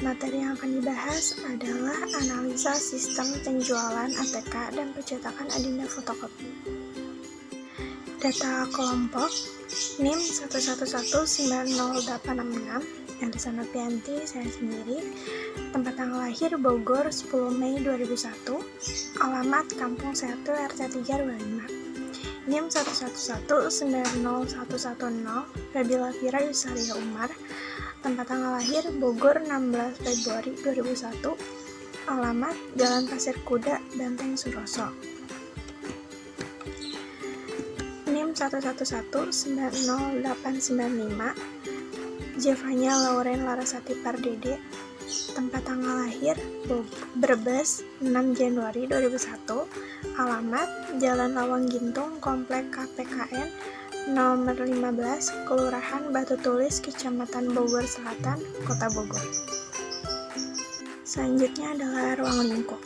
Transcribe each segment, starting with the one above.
Materi yang akan dibahas adalah analisa sistem penjualan ATK dan percetakan adenda fotokopi. Data kelompok NIM 1119086, Elisa Novianti, saya sendiri. Tempat tanggal lahir Bogor 10 Mei 2001. Alamat Kampung Setu RT 325. NIM 1119010, Febila Fira Yusaria Umar. Tempat tanggal lahir Bogor 16 Februari 2001. Alamat Jalan Pasir Kuda, Banteng Suroso. NIM 1119085, Jevanya Lauren Larasati Pardede. Tempat tanggal lahir Brebes 6 Januari 2001. Alamat Jalan Lawang Gintung, Komplek KPKN nomor 15, Kelurahan Batu Tulis, Kecamatan Bogor Selatan, Kota Bogor. Selanjutnya adalah ruang lingkup.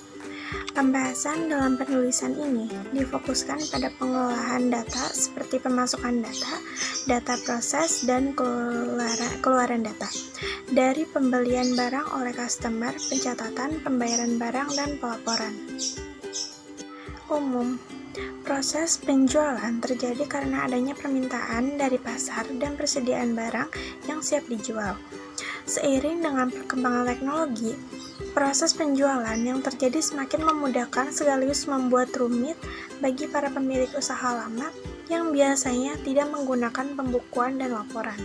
Pembahasan dalam penulisan ini difokuskan pada pengelolaan data seperti pemasukan data, data proses, dan keluaran data. Dari pembelian barang oleh customer, pencatatan, pembayaran barang, dan pelaporan. Umum. Proses penjualan terjadi karena adanya permintaan dari pasar dan persediaan barang yang siap dijual. Seiring dengan perkembangan teknologi, proses penjualan yang terjadi semakin memudahkan sekaligus membuat rumit bagi para pemilik usaha lama yang biasanya tidak menggunakan pembukuan dan laporan.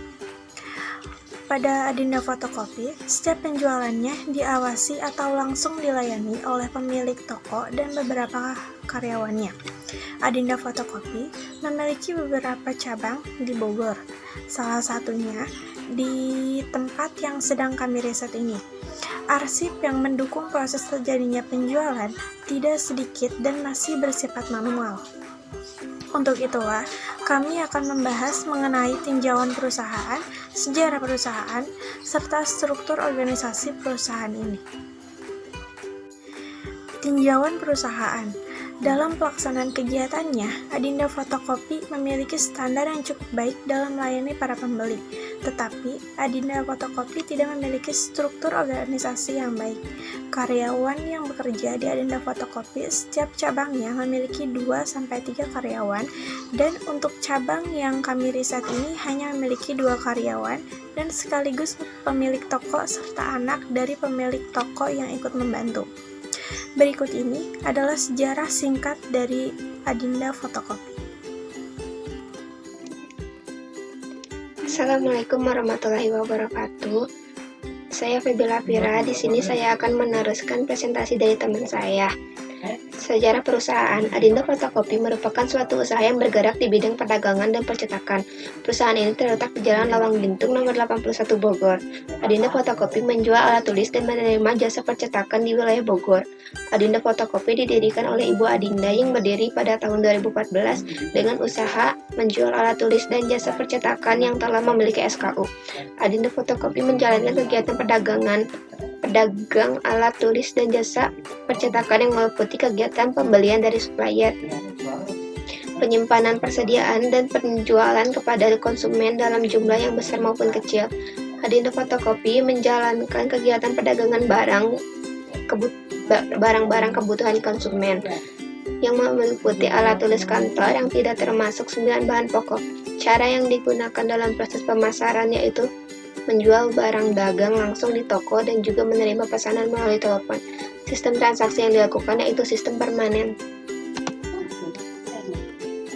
Pada adenda fotokopi, setiap penjualannya diawasi atau langsung dilayani oleh pemilik toko dan beberapa karyawannya. Adenda fotokopi memiliki beberapa cabang di Bogor, salah satunya di tempat yang sedang kami riset ini. Arsip yang mendukung proses terjadinya penjualan tidak sedikit dan masih bersifat manual. Untuk itulah, kami akan membahas mengenai tinjauan perusahaan, sejarah perusahaan, serta struktur organisasi perusahaan ini. Tinjauan perusahaan. Dalam pelaksanaan kegiatannya, adenda fotokopi memiliki standar yang cukup baik dalam melayani para pembeli. Tetapi, adenda fotokopi tidak memiliki struktur organisasi yang baik. Karyawan yang bekerja di adenda fotokopi setiap cabangnya memiliki 2-3 karyawan, dan untuk cabang yang kami riset ini hanya memiliki 2 karyawan dan sekaligus pemilik toko serta anak dari pemilik toko yang ikut membantu. Berikut ini adalah sejarah singkat dari adenda fotokopi. Assalamualaikum warahmatullahi wabarakatuh. Saya Febila Fira. Di sini saya akan meneruskan presentasi dari teman saya. Sejarah perusahaan. Adenda Fotokopi merupakan suatu usaha yang bergerak di bidang perdagangan dan percetakan. Perusahaan ini terletak di Jalan Lawang Gintung nomor 81 Bogor. Adenda Fotokopi menjual alat tulis dan menerima jasa percetakan di wilayah Bogor. Adenda Fotokopi didirikan oleh Ibu Adinda yang berdiri pada tahun 2014 dengan usaha menjual alat tulis dan jasa percetakan yang telah memiliki SKU. Adenda Fotokopi menjalankan kegiatan pedagang alat tulis dan jasa percetakan yang meliputi kegiatan pembelian dari supplier, penyimpanan, persediaan, dan penjualan kepada konsumen dalam jumlah yang besar maupun kecil. Adenda Fotokopi menjalankan kegiatan perdagangan barang-barang kebutuhan konsumen yang meliputi alat tulis kantor yang tidak termasuk 9 bahan pokok. Cara yang digunakan dalam proses pemasaran yaitu menjual barang dagang langsung di toko dan juga menerima pesanan melalui telepon. Sistem transaksi yang dilakukan yaitu sistem permanen.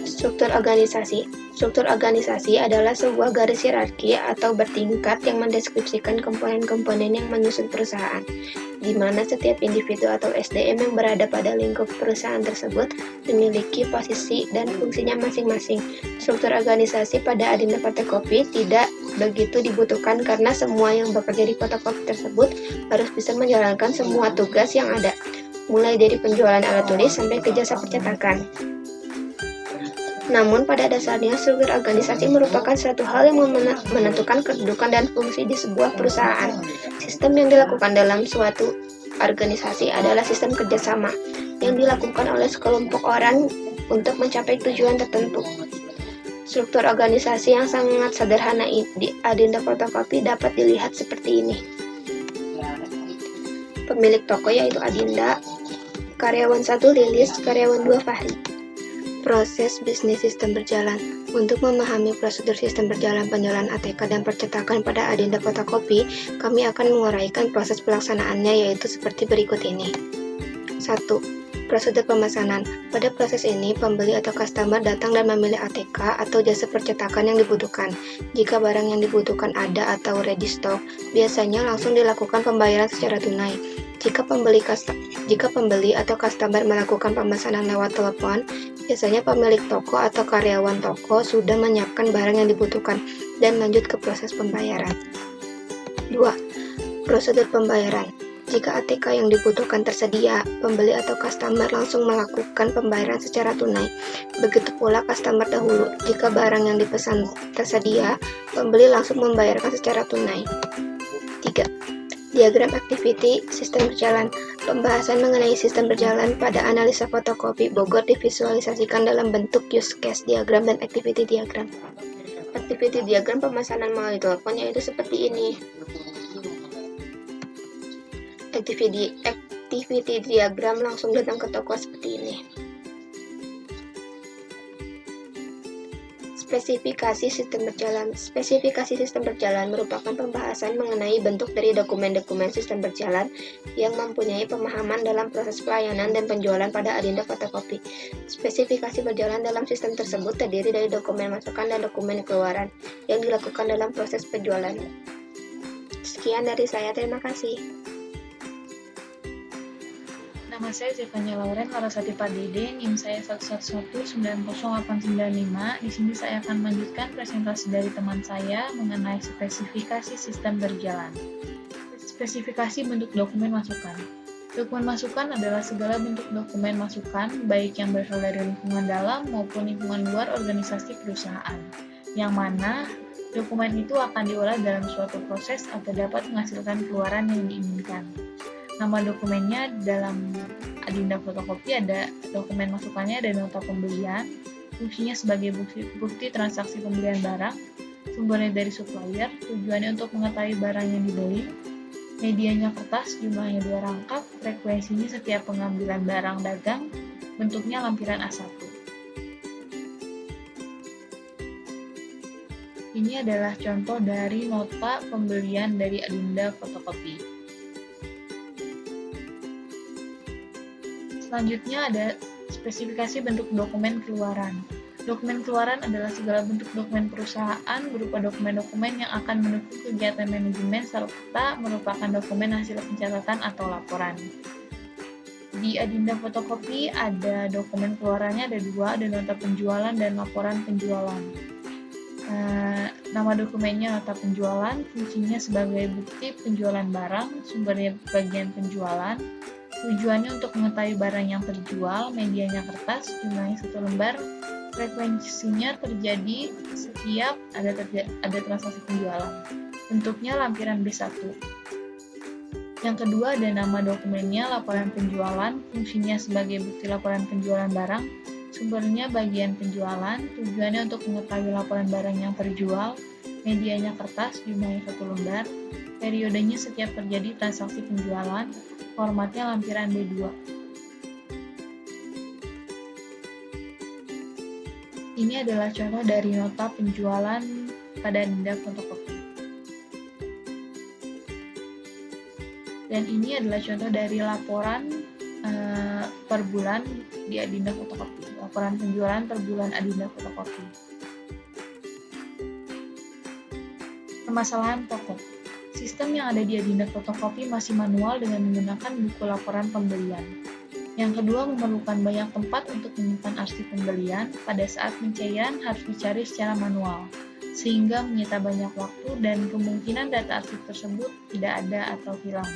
Struktur organisasi. Struktur organisasi adalah sebuah garis hierarki atau bertingkat yang mendeskripsikan komponen-komponen yang menyusun perusahaan, di mana setiap individu atau SDM yang berada pada lingkup perusahaan tersebut memiliki posisi dan fungsinya masing-masing. Struktur organisasi pada adenda fotokopi tidak begitu dibutuhkan karena semua yang bekerja di fotokopi tersebut harus bisa menjalankan semua tugas yang ada, mulai dari penjualan alat tulis sampai ke jasa percetakan. Namun pada dasarnya struktur organisasi merupakan suatu hal yang menentukan kedudukan dan fungsi di sebuah perusahaan. Sistem yang dilakukan dalam suatu organisasi adalah sistem kerjasama yang dilakukan oleh sekelompok orang untuk mencapai tujuan tertentu. Struktur organisasi yang sangat sederhana di adenda fotokopi dapat dilihat seperti ini. pemilik toko yaitu Adinda, karyawan 1 Lilis, karyawan 2 Fahri. Proses bisnis sistem berjalan. Untuk memahami prosedur sistem berjalan penjualan ATK dan percetakan pada Adinda Fotokopi, kami akan menguraikan proses pelaksanaannya yaitu seperti berikut ini. 1. Prosedur pemesanan. Pada proses ini, pembeli atau customer datang dan memilih ATK atau jasa percetakan yang dibutuhkan. Jika barang yang dibutuhkan ada atau ready stock, biasanya langsung dilakukan pembayaran secara tunai. Jika pembeli atau customer melakukan pemesanan lewat telepon, biasanya pemilik toko atau karyawan toko sudah menyiapkan barang yang dibutuhkan dan lanjut ke proses pembayaran. 2. Prosedur pembayaran. Jika ATK yang dibutuhkan tersedia, pembeli atau customer langsung melakukan pembayaran secara tunai. Begitu pula customer dahulu. Jika barang yang dipesan tersedia, pembeli langsung membayarkan secara tunai. 3. Diagram activity sistem berjalan. Pembahasan mengenai sistem berjalan pada analisa fotokopi Bogor divisualisasikan dalam bentuk use case diagram dan activity diagram. Activity diagram pemesanan melalui telepon yaitu seperti ini. Activity diagram langsung datang ke toko seperti ini. Spesifikasi sistem berjalan. Spesifikasi sistem berjalan merupakan pembahasan mengenai bentuk dari dokumen-dokumen sistem berjalan yang mempunyai pemahaman dalam proses pelayanan dan penjualan pada Adinda Fotokopi. Spesifikasi berjalan dalam sistem tersebut terdiri dari dokumen masukan dan dokumen keluaran yang dilakukan dalam proses penjualan. Sekian dari saya, terima kasih. Nama saya Zevanya Lauren Larasati Pardede, NIM saya 111909895. Di sini saya akan melanjutkan presentasi dari teman saya mengenai spesifikasi sistem berjalan. Spesifikasi bentuk dokumen masukan. Dokumen masukan adalah segala bentuk dokumen masukan, baik yang berasal dari lingkungan dalam maupun lingkungan luar organisasi perusahaan, yang mana dokumen itu akan diolah dalam suatu proses agar dapat menghasilkan keluaran yang diinginkan. Nama dokumennya dalam Adinda Fotokopi ada dokumen masukannya, ada nota pembelian, fungsinya sebagai bukti transaksi pembelian barang, sumbernya dari supplier, tujuannya untuk mengetahui barang yang dibeli, medianya kertas, jumlahnya 2 rangkap, frekuensinya setiap pengambilan barang dagang, bentuknya lampiran A1. Ini adalah contoh dari nota pembelian dari Adinda Fotokopi. Selanjutnya ada spesifikasi bentuk dokumen keluaran. Dokumen keluaran adalah segala bentuk dokumen perusahaan berupa dokumen-dokumen yang akan mendukung kegiatan manajemen serta merupakan dokumen hasil pencatatan atau laporan. Di Adinda Fotokopi ada dokumen keluarannya ada 2, ada nota penjualan dan laporan penjualan. Nama dokumennya nota penjualan, fungsinya sebagai bukti penjualan barang, sumbernya bagian penjualan, tujuannya untuk mengetahui barang yang terjual, medianya kertas, jumlahnya 1 lembar, frekuensinya terjadi setiap ada transaksi penjualan. Bentuknya lampiran B1. Yang kedua ada nama dokumennya laporan penjualan, fungsinya sebagai bukti laporan penjualan barang, sumbernya bagian penjualan, tujuannya untuk mengetahui laporan barang yang terjual, medianya kertas, jumlahnya 1 lembar, periodenya setiap terjadi transaksi penjualan, formatnya lampiran B2. Ini adalah contoh dari nota penjualan pada Adinda Fotokopi. Dan ini adalah contoh dari laporan per bulan di Adinda Fotokopi. Laporan penjualan per bulan Adinda Fotokopi. Permasalahan pokok. Sistem yang ada di Adinda Fotokopi masih manual dengan menggunakan buku laporan pembelian. Yang kedua, memerlukan banyak tempat untuk menyimpan arsip pembelian. Pada saat pencairan harus dicari secara manual, sehingga menyita banyak waktu dan kemungkinan data arsip tersebut tidak ada atau hilang.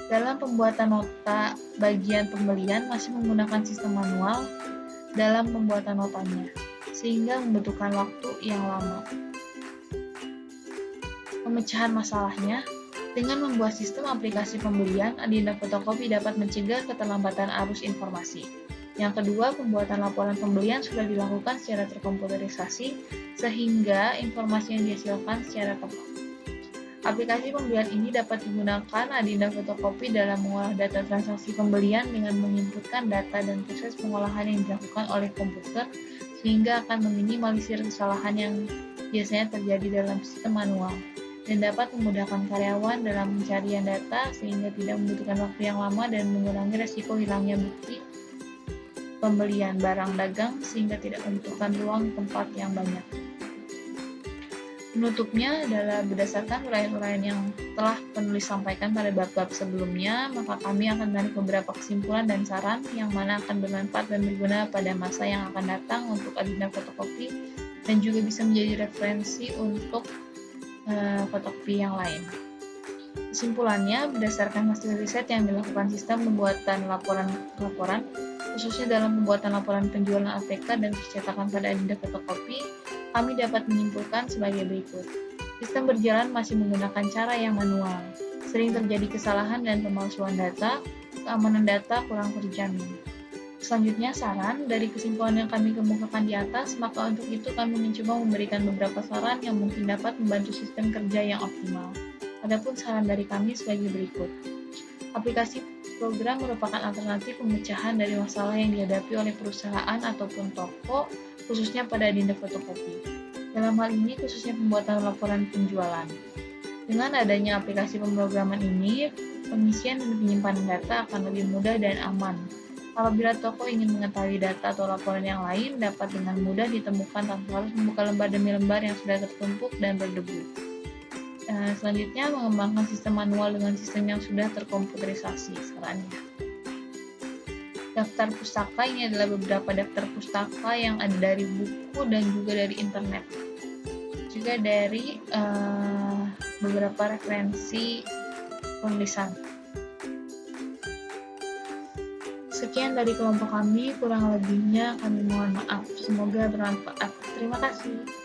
Dalam pembuatan nota bagian pembelian masih menggunakan sistem manual dalam pembuatan notanya, sehingga membutuhkan waktu yang lama. Pemecahan masalahnya, dengan membuat sistem aplikasi pembelian, Adinda Fotokopi dapat mencegah keterlambatan arus informasi. Yang kedua, pembuatan laporan pembelian sudah dilakukan secara terkomputerisasi, sehingga informasi yang dihasilkan secara tepat. Aplikasi pembelian ini dapat digunakan Adinda Fotokopi dalam mengolah data transaksi pembelian dengan menginputkan data dan proses pengolahan yang dilakukan oleh komputer, sehingga akan meminimalisir kesalahan yang biasanya terjadi dalam sistem manual, dan dapat memudahkan karyawan dalam pencarian data sehingga tidak membutuhkan waktu yang lama dan mengurangi resiko hilangnya bukti pembelian barang dagang sehingga tidak membutuhkan ruang tempat yang banyak. Penutupnya adalah berdasarkan uraian-uraian yang telah penulis sampaikan pada bab-bab sebelumnya, maka kami akan menarik beberapa kesimpulan dan saran yang mana akan bermanfaat dan berguna pada masa yang akan datang untuk Adinda Fotokopi dan juga bisa menjadi referensi untuk fotokopi yang lain. Kesimpulannya, berdasarkan hasil riset yang dilakukan sistem pembuatan laporan, khususnya dalam pembuatan laporan penjualan ATK dan percetakan pada Adinda Fotokopi, kami dapat menyimpulkan sebagai berikut. Sistem berjalan masih menggunakan cara yang manual. Sering terjadi kesalahan dan pemalsuan data, keamanan data kurang terjamin. Selanjutnya, saran dari kesimpulan yang kami kemukakan di atas, maka untuk itu kami mencoba memberikan beberapa saran yang mungkin dapat membantu sistem kerja yang optimal. Adapun saran dari kami sebagai berikut. Aplikasi program merupakan alternatif pemecahan dari masalah yang dihadapi oleh perusahaan ataupun toko, khususnya pada Adinda Fotokopi. Dalam hal ini, khususnya pembuatan laporan penjualan. Dengan adanya aplikasi pemrograman ini, pengisian dan penyimpanan data akan lebih mudah dan aman. Apabila toko ingin mengetahui data atau laporan yang lain, dapat dengan mudah ditemukan tanpa harus membuka lembar demi lembar yang sudah tertumpuk dan berdebu. Selanjutnya, mengembangkan sistem manual dengan sistem yang sudah terkomputerisasi. Sarannya, daftar pustaka ini adalah beberapa daftar pustaka yang ada dari buku dan juga dari internet, juga dari beberapa referensi penulisan. Sekian dari kelompok kami, kurang lebihnya kami mohon maaf. Semoga bermanfaat. Terima kasih.